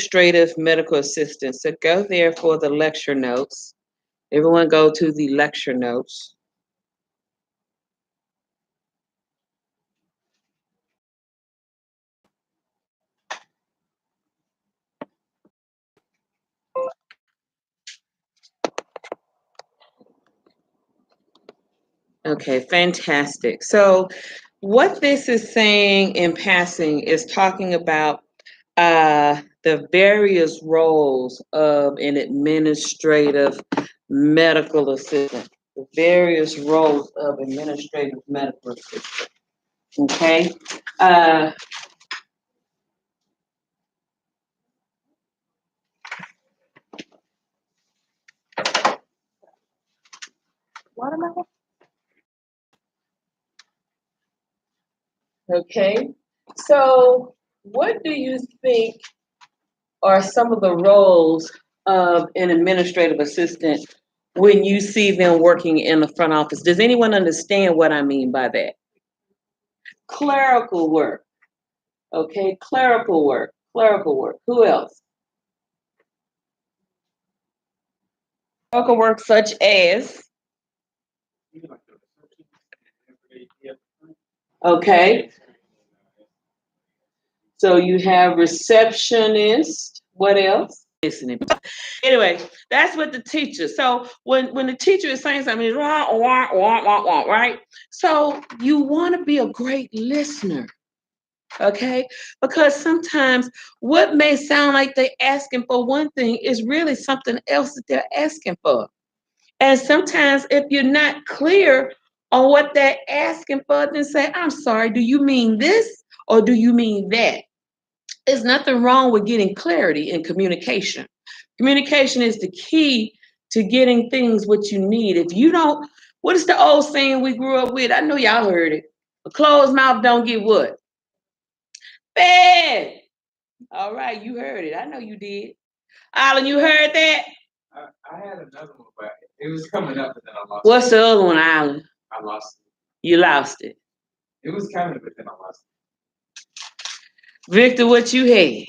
administrative medical assistant. So go there for the lecture notes. Everyone go to the lecture notes. Okay, fantastic. So what this is saying in passing is talking about the various roles of an administrative medical assistant. The various roles of administrative medical assistant. Okay. Watermelon? Okay. So, what do you think are some of the roles of an administrative assistant when you see them working in the front office? Does anyone understand what I mean by that? Clerical work. Okay, clerical work. Clerical work. Who else? Clerical work such as. Okay. So you have receptionist. What else? Listening. Anyway, that's what the teacher. So when the teacher is saying something, it's right? So you want to be a great listener, okay? Because sometimes what may sound like they're asking for one thing is really something else that they're asking for. And sometimes if you're not clear on what they're asking for, then say, I'm sorry, do you mean this or do you mean that? There's nothing wrong with getting clarity in communication. Communication is the key to getting things what you need. If you don't, what is the old saying we grew up with? I know y'all heard it. A closed mouth don't get what? Fed. All right, you heard it. I know you did. Alan, you heard that? I had another one, but it was coming up, but then I lost What's the other one, Alan? I lost it. You lost it. It was coming, but then I lost it. Victor, what you had?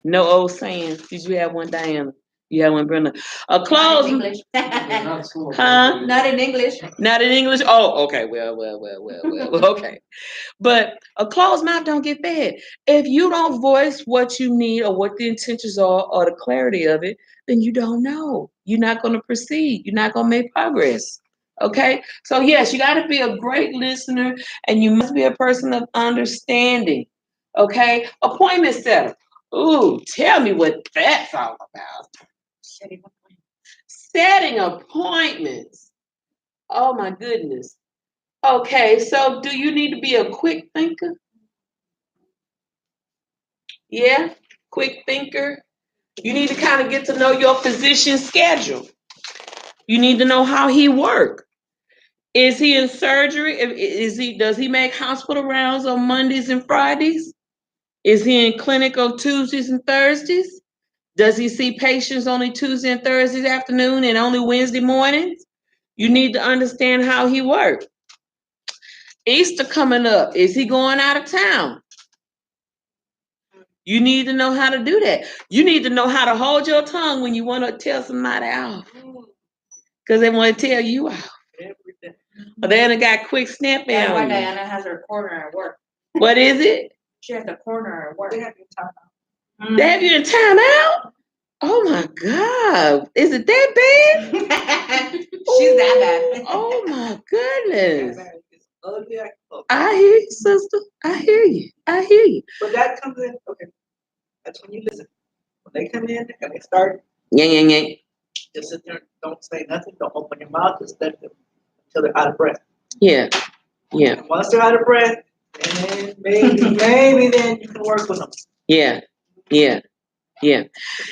No old saying. Did you have one, Diana? You have one, Brenda? A closed. Not in English. Huh? Not in English. Not in English? Oh, okay. Well. Okay. But a closed mouth don't get fed. If you don't voice what you need or what the intentions are or the clarity of it, then you don't know. You're not going to proceed. You're not going to make progress. Okay? So, yes, you got to be a great listener and you must be a person of understanding. Okay? Appointment setter. Ooh, tell me what that's all about. Setting appointments. Oh, my goodness. Okay, so do you need to be a quick thinker? Yeah, quick thinker. You need to kind of get to know your physician's schedule. You need to know how he works. Is he in surgery? Does he make hospital rounds on Mondays and Fridays? Is he in clinic on Tuesdays and Thursdays? Does he see patients only Tuesday and Thursdays afternoon and only Wednesday mornings? You need to understand how he works. Easter coming up. Is he going out of town? You need to know how to do that. You need to know how to hold your tongue when you want to tell somebody off. Because they want to tell you off. But they done got quick snapping. That's why Diana has her corner at work. What is it? She has a corner at work. They have you in timeout? Oh my God. Is it that bad? She's that bad. Oh my goodness. I hear you, sister. I hear you. But that comes in, okay. That's when you listen. When they come in and they start, Yeah. just sit there, don't say nothing, don't open your mouth, just let them until they're out of breath. Yeah. And once they're out of breath, then maybe then you can work with them. Yeah.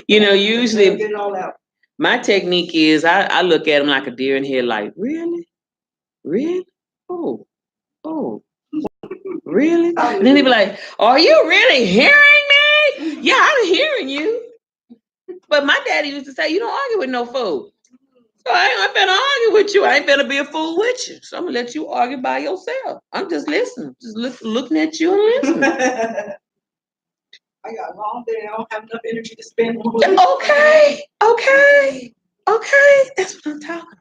You know, usually get it all out. My technique is I look at them like a deer in headlight. Really? Oh, really? And then they be like, are you really hearing me? Yeah, I'm hearing you. But my daddy used to say, you don't argue with no fool. So I ain't finna argue with you. I ain't finna be a fool with you. So I'm gonna let you argue by yourself. I'm just listening, just looking at you and listening. I got a long day, I don't have enough energy to spend on it. Okay, that's what I'm talking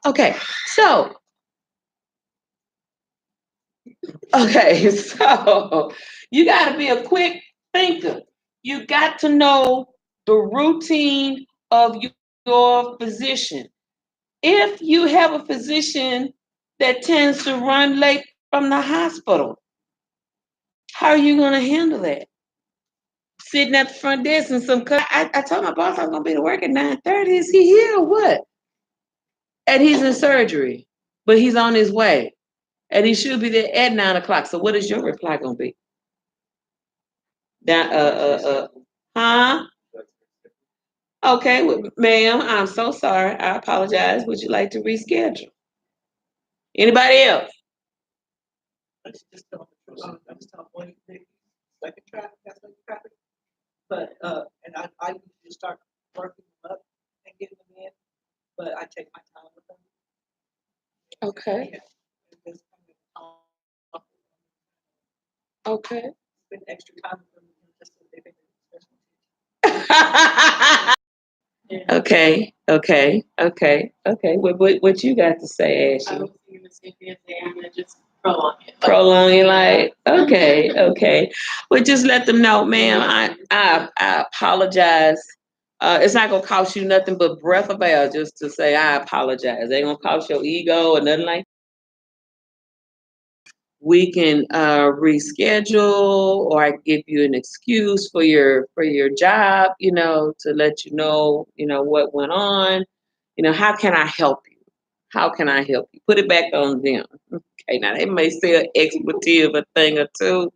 about. Okay, so you got to be a quick thinker. You got to know the routine of your physician. If you have a physician that tends to run late from the hospital, how are you going to handle that? Sitting at the front desk and I told my boss I was going to be to work at 9:30. Is he here or what? And he's in surgery, but he's on his way. And he should be there at 9 o'clock. So what is your reply going to be? Huh? Okay, well, ma'am, I'm so sorry. I apologize. Would you like to reschedule? Anybody else? Let's just tell them, I just tell them one thing, second traffic, that's like traffic. But, and I usually start working them up and getting them in, but I take my time with them. Okay. Yeah. And just kind of, Okay. spend extra time with them, just so they think it's Okay. What you got to say, I Ashley? was thinking the same thing as I'm gonna just prolong it. Prolong your life. Okay. Well, just let them know, ma'am. I apologize. It's not gonna cost you nothing but breath of air just to say I apologize. It ain't gonna cost your ego or nothing like. We can reschedule, or I can give you an excuse for your job, to let you know, what went on. How can I help you? How can I help you? Put it back on them. Okay, now they may say an expletive a thing or two,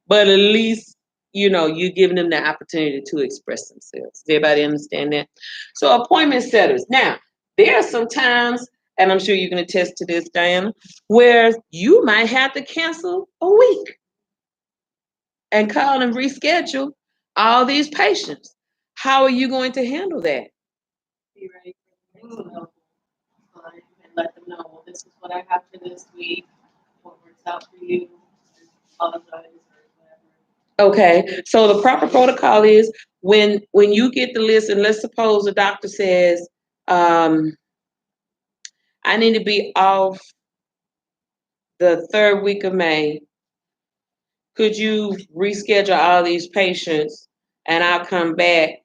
but at least you're giving them the opportunity to express themselves. Does everybody understand that? So appointment setters. Now, there are some times, and I'm sure you can attest to this, Diana, where you might have to cancel a week and call and reschedule all these patients. How are you going to handle that? Be ready for the next level. And let them know, well, this is what I have for this week, what works out for you, apologize or whatever. Okay, so the proper protocol is when you get the list, and let's suppose the doctor says, I need to be off the 3rd week of May. Could you reschedule all these patients and I'll come back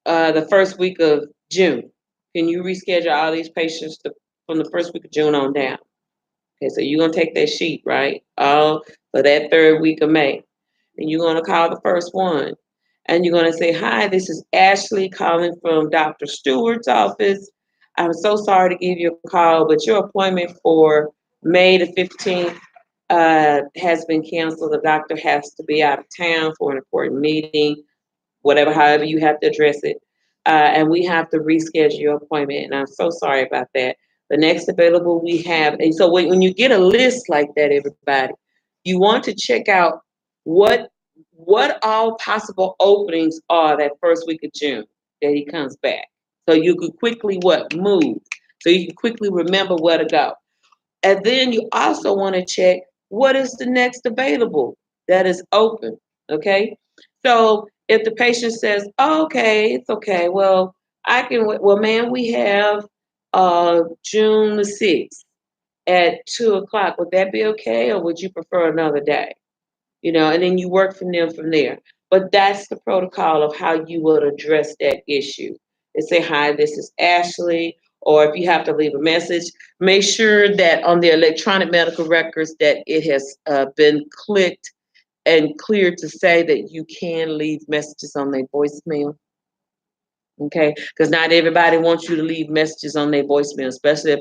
the 1st week of June? Can you reschedule all these patients from the 1st week of June on down? Okay, so you're gonna take that sheet, right? All for that 3rd week of May. And you're gonna call the first one. And you're gonna say, hi, this is Ashley calling from Dr. Stewart's office. I'm so sorry to give you a call, but your appointment for May the 15th has been canceled. The doctor has to be out of town for an important meeting, however you have to address it. And we have to reschedule your appointment. And I'm so sorry about that. The next available we have, and so when you get a list like that, everybody, you want to check out what all possible openings are that 1st week of June that he comes back. So you could quickly move. So you can quickly remember where to go. And then you also want to check what is the next available that is open. Okay. So if the patient says, oh, okay, it's okay. Well, ma'am, we have June the 6th at 2:00. Would that be okay? Or would you prefer another day? And then you work from there. But that's the protocol of how you would address that issue. And say, hi, this is Ashley. Or if you have to leave a message, make sure that on the electronic medical records that it has been clicked and cleared to say that you can leave messages on their voicemail. Okay, because not everybody wants you to leave messages on their voicemail, especially if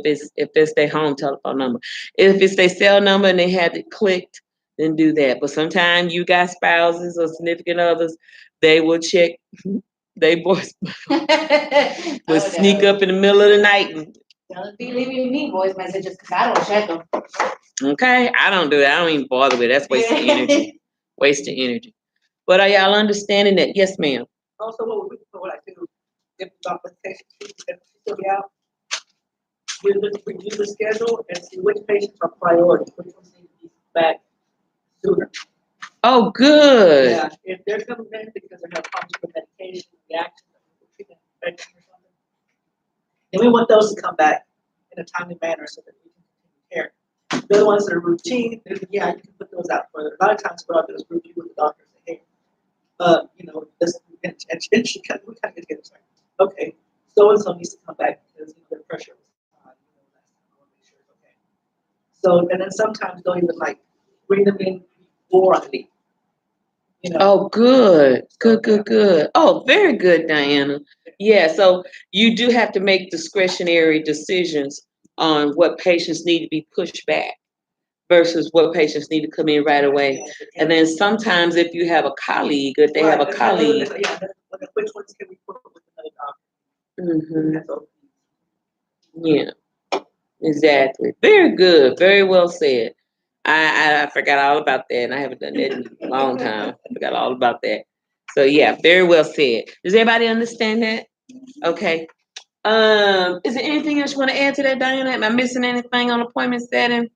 it's their home telephone number. If it's their cell number and they had it clicked, then do that. But sometimes you got spouses or significant others, they will check their voice, will sneak up in the middle of the night. Don't be leaving me voice messages because I don't check them. Okay, I don't do that. I don't even bother with it. That's wasting energy. Wasting energy. But are y'all understanding that? Yes, ma'am. Also, what I do, if the documentation sheet is still be out, review the schedule and see which patients are priority, which ones need to be back sooner. Oh, good. Yeah, if they're coming in because they have problems with medication, reaction, treatment, infection or something, then we want those to come back in a timely manner so that we can continue care. The other ones that are routine, yeah, you can put those out further. A lot of times what I'll do is review with the doctor and say, hey, this, and she kind of, we kind of get together, like, okay, so-and-so needs to come back because, their pressure was high, last time, I want to make sure it's okay. So, and then sometimes they'll even like bring them in before I leave. Oh, good. Good. Oh, very good, Diana. Yeah, so you do have to make discretionary decisions on what patients need to be pushed back versus what patients need to come in right away. And then sometimes if you have a colleague, if they have a colleague. Yeah, which ones can we put with another doctor? Mhm. That's all. Yeah, exactly. Very good. Very well said. I forgot all about that, and I haven't done that in a long time. I forgot all about that. So yeah, very well said. Does everybody understand that? Okay. Is there anything else you want to add to that, Diana? Am I missing anything on appointment setting?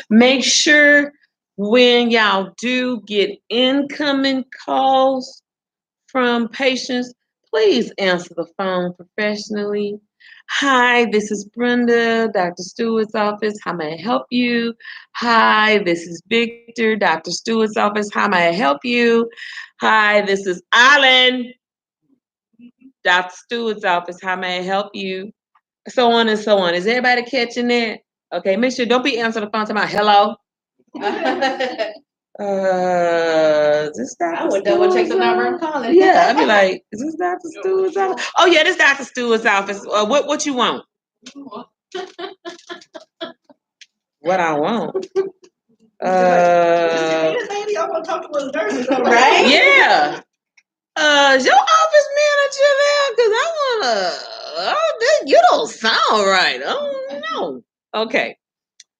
Make sure when y'all do get incoming calls from patients, please answer the phone professionally. Hi, this is Brenda, Dr. Stewart's office. How may I help you? Hi, this is Victor, Dr. Stewart's office. How may I help you? Hi, this is Alan, Dr. Stewart's office. How may I help you? So on and so on. Is everybody catching that? Okay, make sure don't be answering the phone talking about hello. Is this Dr. I would double check the Stewart's number office? and call it. Yeah, I'd be like, is this Dr. Stewart's office? Oh yeah, this Dr. Stewart's office. What you want? What I want? Maybe I want to talk to one of the nurses. Right? Yeah. Is your office manager there? Cause I wanna. Oh, you don't sound right. Oh no. Okay.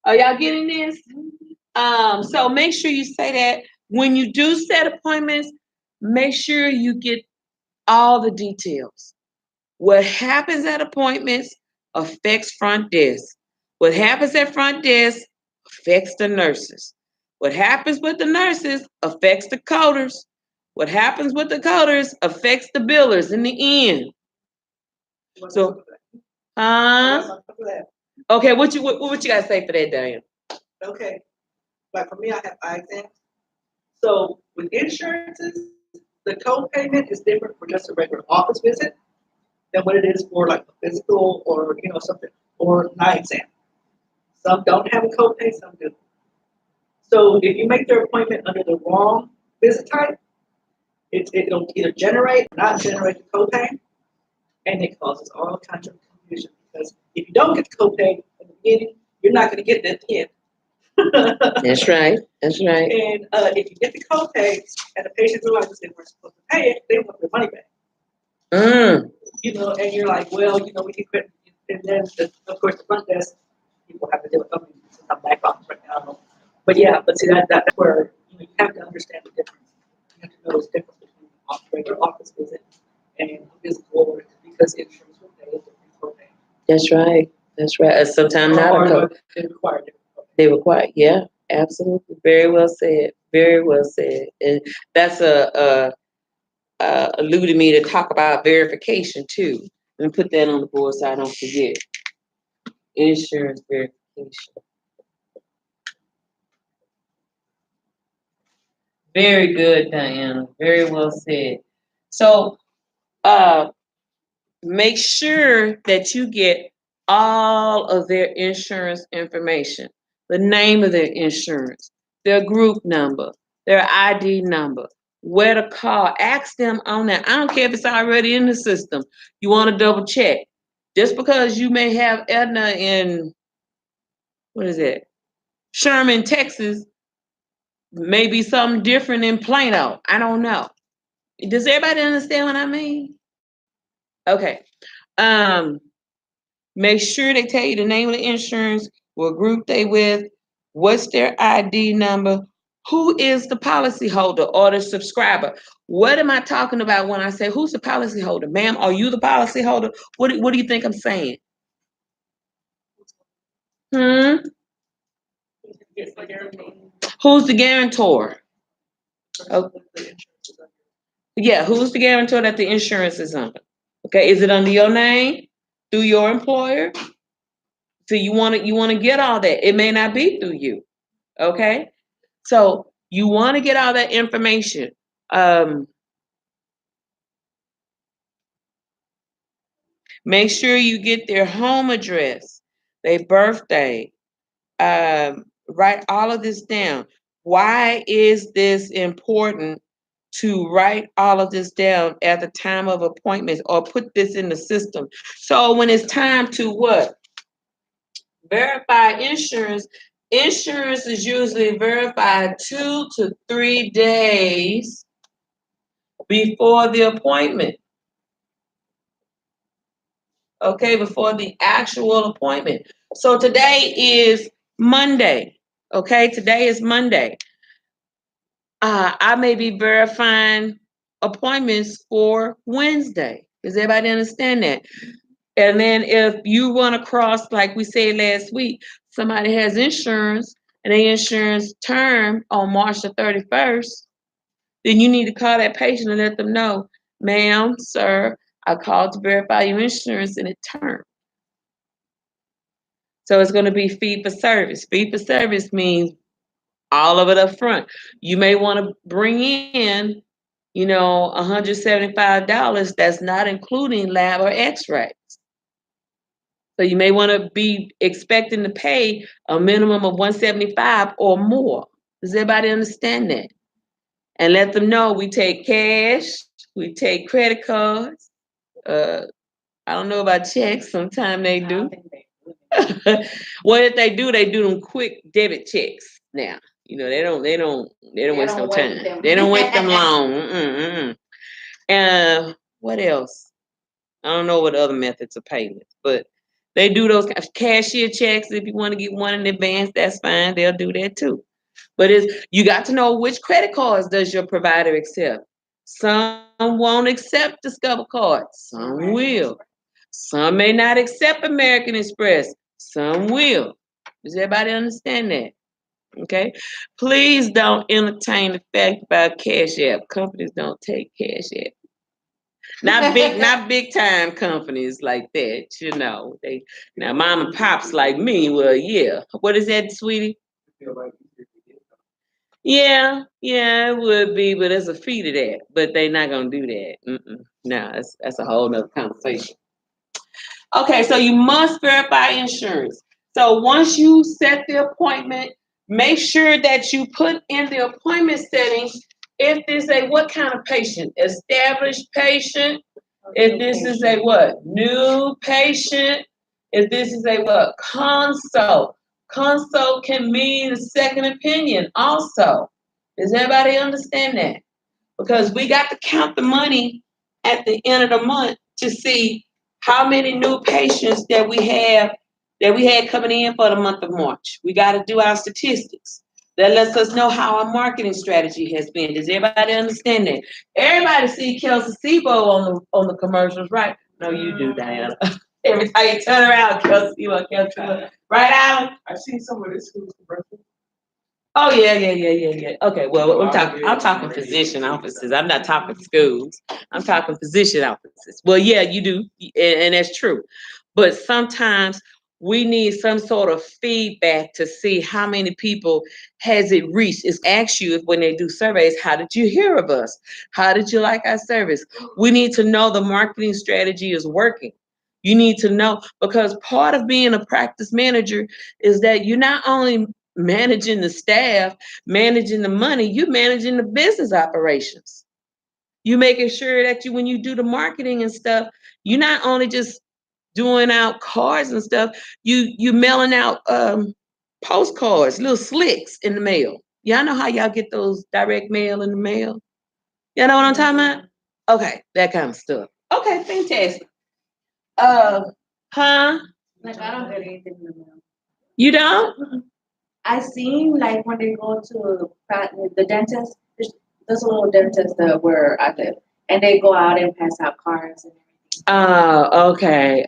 Are y'all getting this? So make sure you say that when you do set appointments, make sure you get all the details. What happens at appointments affects front desk. What happens at front desk affects the nurses. What happens with the nurses affects the coders. What happens with the coders affects the billers in the end. So, okay, what you gotta say for that, Diane? Okay, like for me, I have eye exams. So with insurances, the co-payment is different for just a regular office visit than what it is for like a physical or something or an eye exam. Some don't have a copay, some do. So if you make their appointment under the wrong visit type, it'll either generate or not generate the copay, and it causes all kinds of confusion because if you don't get the copay in the beginning, you're not going to get it at the end. That's right. That's right. And if you get the copay and the patient realizes they weren't supposed to pay it, they want their money back. And you're like, well, we can quit. And then, of course, the front desk people have to deal with something. I'm back office right now. But yeah, see that's where you have to understand the difference. You have to know the difference between a regular office visit and a physical because insurance will pay a different copay. That's right. That's right. Sometimes not a code. They require different copay. They require, yeah, absolutely. Very well said. Very well said. And that's alluded me to talk about verification too. Let me put that on the board so I don't forget. Insurance verification. Very good, Diana. Very well said. So make sure that you get all of their insurance information, the name of their insurance, their group number, their ID number, where to call. Ask them on that. I don't care if it's already in the system. You want to double check. Just because you may have Aetna in, what is it? Sherman, Texas, may be something different in Plano. I don't know. Does everybody understand what I mean? Okay. Make sure they tell you the name of the insurance, what group they with, what's their ID number, who is the policyholder or the subscriber. What am I talking about when I say who's the policyholder? Ma'am, are you the policyholder? What do you think I'm saying? Who's the guarantor? Oh. person that the insurance is under. Yeah, who's the guarantor that the insurance is under? Okay, is it under your name, through your employer? So you want to get all that. It may not be through you. Okay? So you want to get all that information. Make sure you get their home address, their birthday. Write all of this down. Why is this important to write all of this down at the time of appointments or put this in the system? So when it's time to what? Verify insurance. Insurance is usually verified 2 to 3 days before the appointment. Okay, before the actual appointment. So today is Monday. Okay, today is Monday. I may be verifying appointments for Wednesday. Does everybody understand that? And then if you run across, like we said last week, somebody has insurance and their insurance term on March the 31st, then you need to call that patient and let them know, ma'am, sir, I called to verify your insurance and it turned. So it's going to be fee for service. Fee for service means all of it up front. You may want to bring in, $175. That's not including lab or x-rays. So you may want to be expecting to pay a minimum of $175 or more. Does everybody understand that? And let them know we take cash, we take credit cards. I don't know about checks. Sometimes they do. Well, if they do them quick debit checks now. They don't waste no time. They don't wait them long. And what else? I don't know what other methods of payment, but they do those cashier checks. If you want to get one in advance, that's fine. They'll do that too. But you got to know which credit cards does your provider accept. Some won't accept Discover cards. Some will. Some may not accept American Express. Some will. Does everybody understand that? Okay. Please don't entertain the fact about Cash App. Companies don't take Cash App. Not big time companies like that, now mom and pops like me, well, yeah. What is that, sweetie? Yeah, it would be, but there's a fee to that. But they're not gonna do that. No, that's a whole nother conversation. Okay, so you must verify insurance. So once you set the appointment, make sure that you put in the appointment settings if this is a what kind of patient? Established patient. If this is a what? New patient. If this is a what? Consult. Consult can mean a second opinion also. Does everybody understand that? Because we got to count the money at the end of the month to see how many new patients that we had coming in for the month of March. We got to do our statistics. That lets us know how our marketing strategy has been. Does everybody understand that? Everybody see Kelsey Sebo on the commercials, right? No, you do, Diana. Every time you turn around, Kelsey Sebo. Right, Alan? I've seen some of this school's commercials. Oh yeah. Okay, well, I'm talking physician offices. I'm not talking schools. I'm talking physician offices. Well, yeah, you do, and that's true. But sometimes we need some sort of feedback to see how many people has it reached. It's asked you if when they do surveys, how did you hear of us? How did you like our service? We need to know the marketing strategy is working. You need to know, because part of being a practice manager is that you're not only managing the staff, managing the money, you're managing the business operations. You making sure that when you do the marketing and stuff, you're not only just doing out cards and stuff, you mailing out postcards, little slicks in the mail. Y'all know how y'all get those direct mail in the mail? Y'all know what I'm talking about? Okay, that kind of stuff. Okay, fantastic. Huh? Like, I don't get anything in the mail. You don't? I seen, like, when they go to the dentist, there's a little dentist where I live, and they go out and pass out cards and everything. Oh, okay.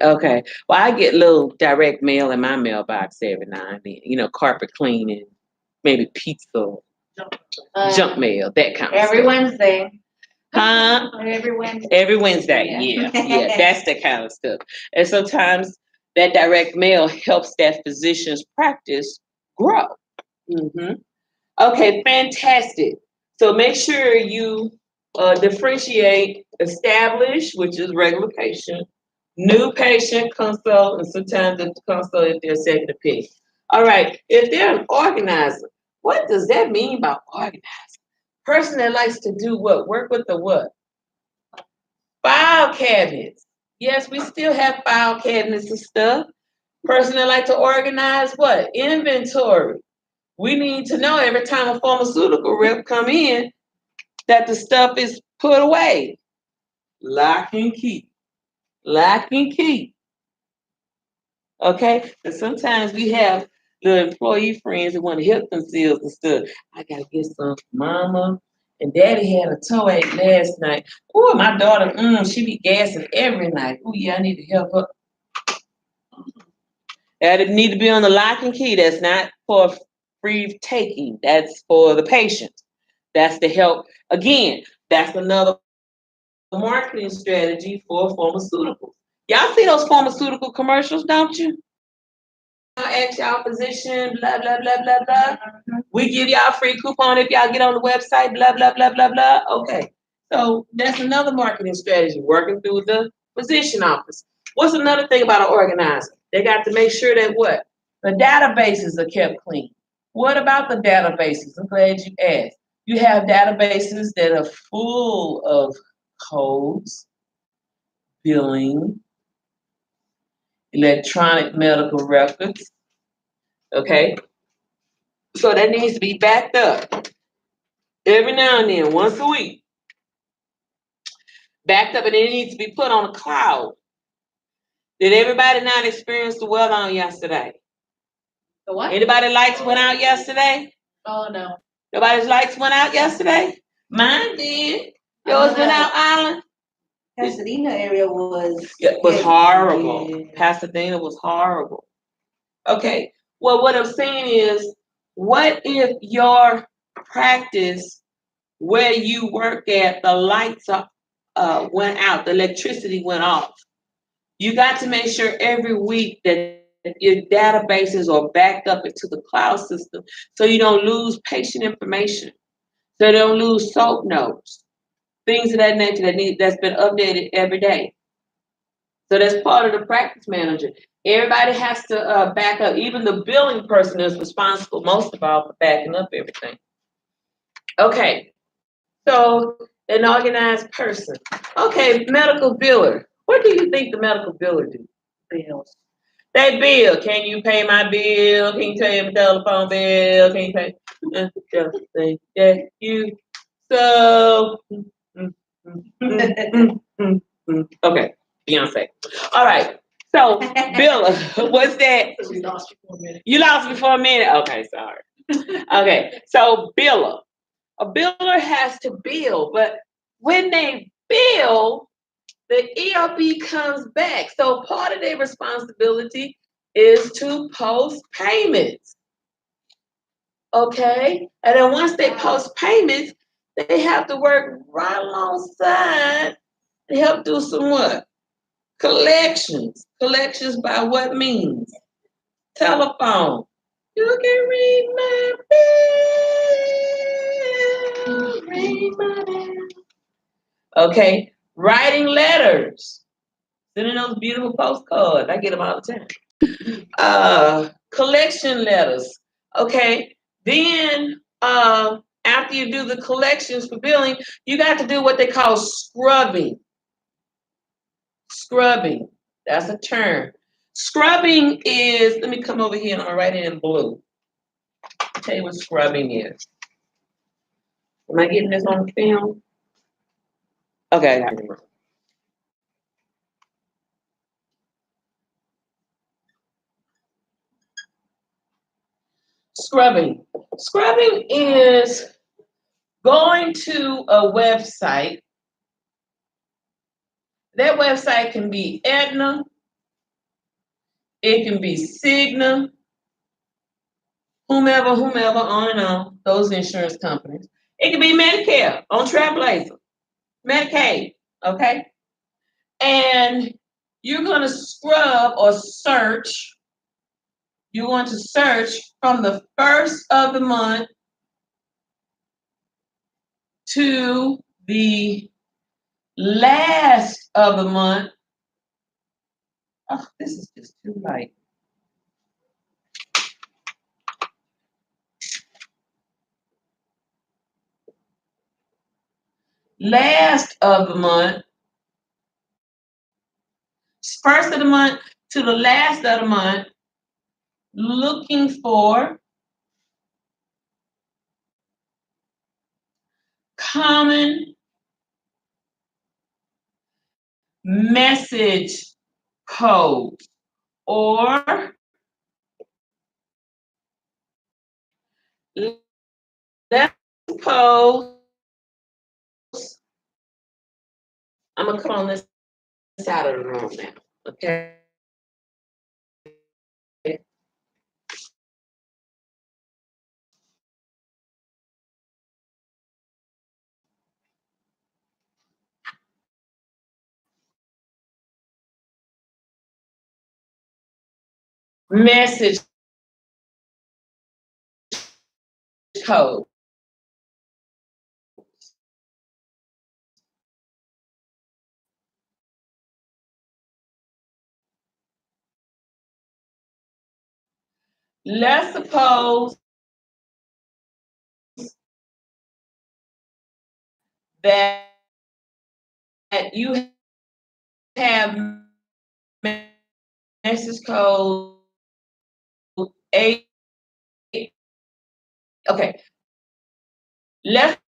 Well, I get little direct mail in my mailbox every now and then, carpet cleaning, maybe pizza, Junk mail, that kind of Every stuff. Wednesday. Huh? Every Wednesday. Every Wednesday, yeah, that's the kind of stuff. And sometimes that direct mail helps that physician's practice grow. Okay, fantastic. So make sure you differentiate established, which is regular patient, new patient, consult, and sometimes the consult if they're second opinion. All right, if they're an organizer, what does that mean by organizer? Person that likes to do what? Work with the what? File cabinets. Yes, we still have file cabinets and stuff. Person that like to organize what? Inventory. We need to know every time a pharmaceutical rep come in that the stuff is put away. Lock and key. Lock and key. Okay? And sometimes we have the employee friends that want to help themselves and stuff. I gotta get some for mama. And daddy had a toe ache last night. Oh, my daughter, she be gassing every night. Oh yeah, I need to help her. That need to be on the lock and key. That's not for free taking. That's for the patient. That's to help. Again, that's another marketing strategy for pharmaceuticals. Y'all see those pharmaceutical commercials, don't you? At y'all position, blah, blah, blah, blah, blah. We give y'all a free coupon if y'all get on the website, blah, blah, blah, blah, blah. Okay. So that's another marketing strategy, working through the physician office. What's another thing about an organizer? They got to make sure that what? The databases are kept clean. What about the databases? I'm glad you asked. You have databases that are full of codes, billing, electronic medical records, okay? So that needs to be backed up every now and then, once a week. Backed up, and it needs to be put on a cloud. Did everybody not experience the weather on yesterday? The what? Anybody lights went out yesterday? Oh, no. Nobody's lights went out yesterday? Mine did. Yours went out, Island? Pasadena area was. It was horrible. Pasadena was horrible. Okay. Well, what I'm saying is, what if your practice where you work at, the lights went out, the electricity went off? You got to make sure every week that your databases are backed up into the cloud system so you don't lose patient information, so you don't lose soap notes, things of that nature that's been updated every day. So that's part of the practice manager. Everybody has to back up. Even the billing person is responsible most of all for backing up everything. Okay, so an organized person. Okay, medical biller. What do you think the medical biller do? Bills. They bill. Can you pay my bill? Can you pay my telephone bill? Can you pay everything that you so? Okay, Beyonce. All right. So, biller, what's that? We lost you for a minute. You lost me for a minute. Okay, sorry. Okay, so biller. A biller has to bill, but when they bill, the EOB comes back. So part of their responsibility is to post payments. Okay? And then once they post payments, they have to work right alongside and help do some what? Collections. Collections by what means? Telephone. You can read my bill. Read my bill. Okay? Writing letters. Sending those beautiful postcards. I get them all the time. Collection letters. Okay. Then after you do the collections for billing, you got to do what they call scrubbing. Scrubbing. That's a term. Scrubbing is, let me come over here and I'm gonna write it in blue. I'll tell you what scrubbing is. Am I getting this on film? Okay, I got it. Scrubbing. Scrubbing is going to a website. That website can be Aetna, it can be Cigna, whomever, on and on, those insurance companies. It could be Medicare on Trailblazer, Medicaid, okay? And you're going to scrub or search. You're going to search from the first of the month to the last of the month. Oh, this is just too light. Last of the month, first of the month to the last of the month, looking for common message codes, or let's suppose I'm gonna come on this side of the room now, okay? Message code. Let's suppose that you have message code 8. Okay. Let's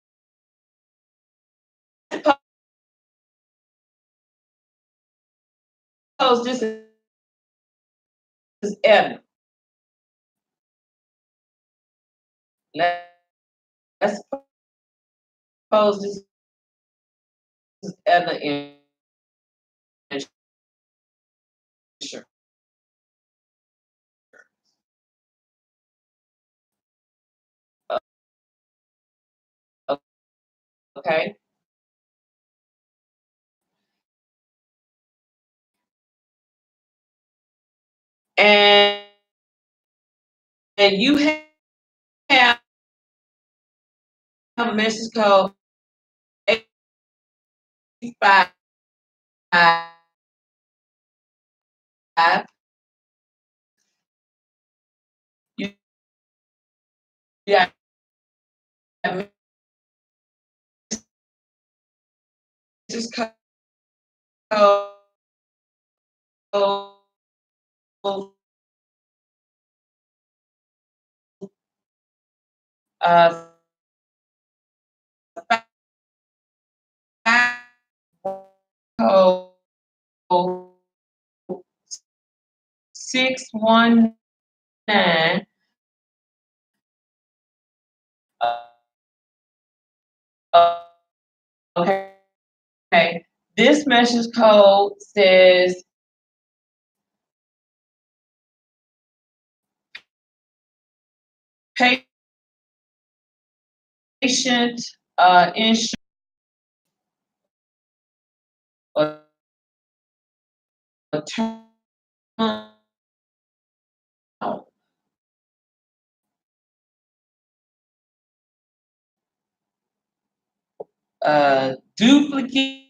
suppose this is Edna. Let's suppose this is Edna insurance. Okay. And you have a message code 85. You got message code 619. Okay. This message code says patient insurance duplicate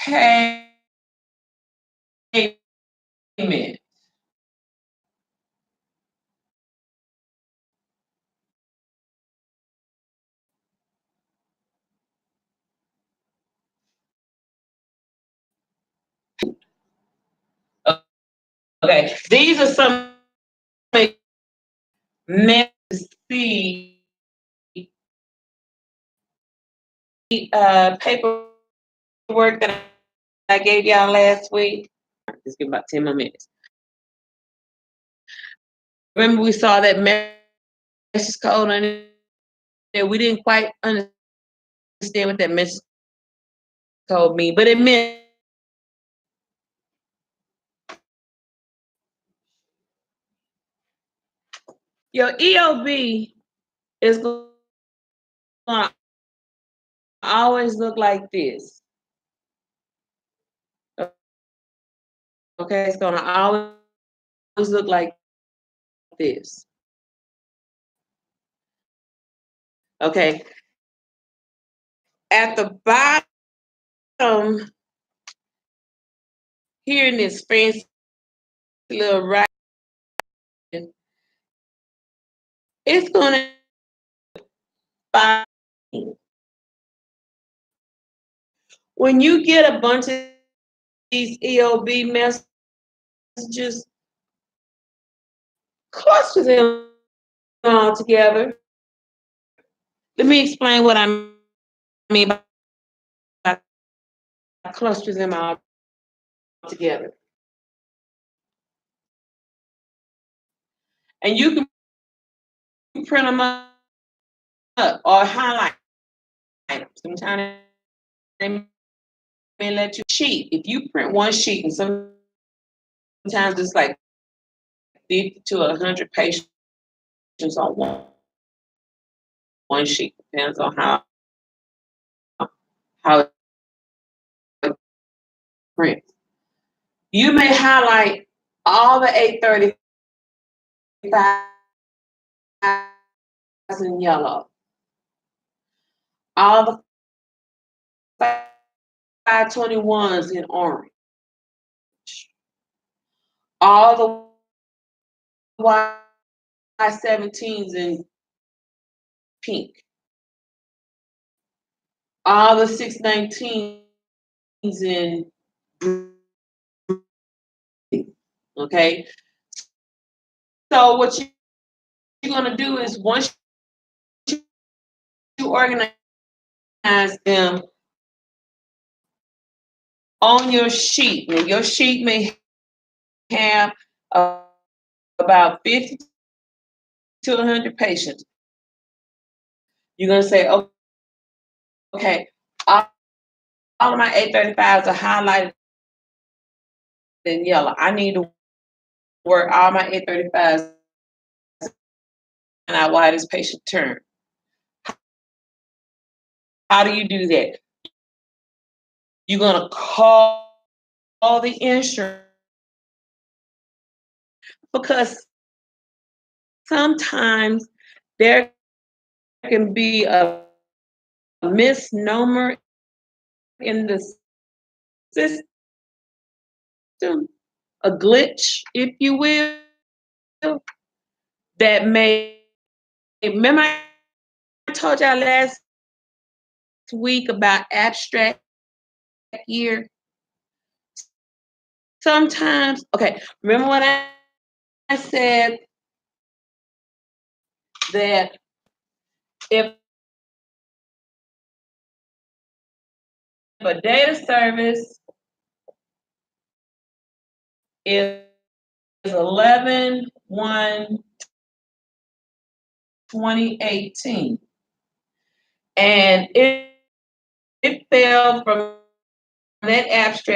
payment. Okay, these are some messages. See paperwork that I gave y'all last week. Just give about 10 more minutes. Remember, we saw that message code on it. We didn't quite understand what that message code mean, but it meant Your EOB is going to always look like this. Okay, it's going to always look like this. Okay. At the bottom, here in this fancy little right, it's going to when you get a bunch of these EOB messages, cluster them all together. Let me explain what I mean by cluster them all together. And you can print them up or highlight them. Sometimes they may let you sheet. If you print one sheet, and sometimes it's like 50 to 100 patients on one sheet. Depends on how it prints. You may highlight all the 835 in yellow, all the 521s in orange, all the Y17s in pink, all the 619s in blue. Okay, so what you're going to do is once you organize them on your sheet, and your sheet may have about 50 to 100 patients. You're going to say, okay, all of my 835s are highlighted in yellow. I need to work all my 835s and out why this patient turned. How do you do that? You're going to call the insurance, because sometimes there can be a misnomer in the system, a glitch, if you will, that may, remember I told y'all last week about abstract year? Sometimes, okay, remember when I said that if a data service is 11/1/2018 and it fell from that abstract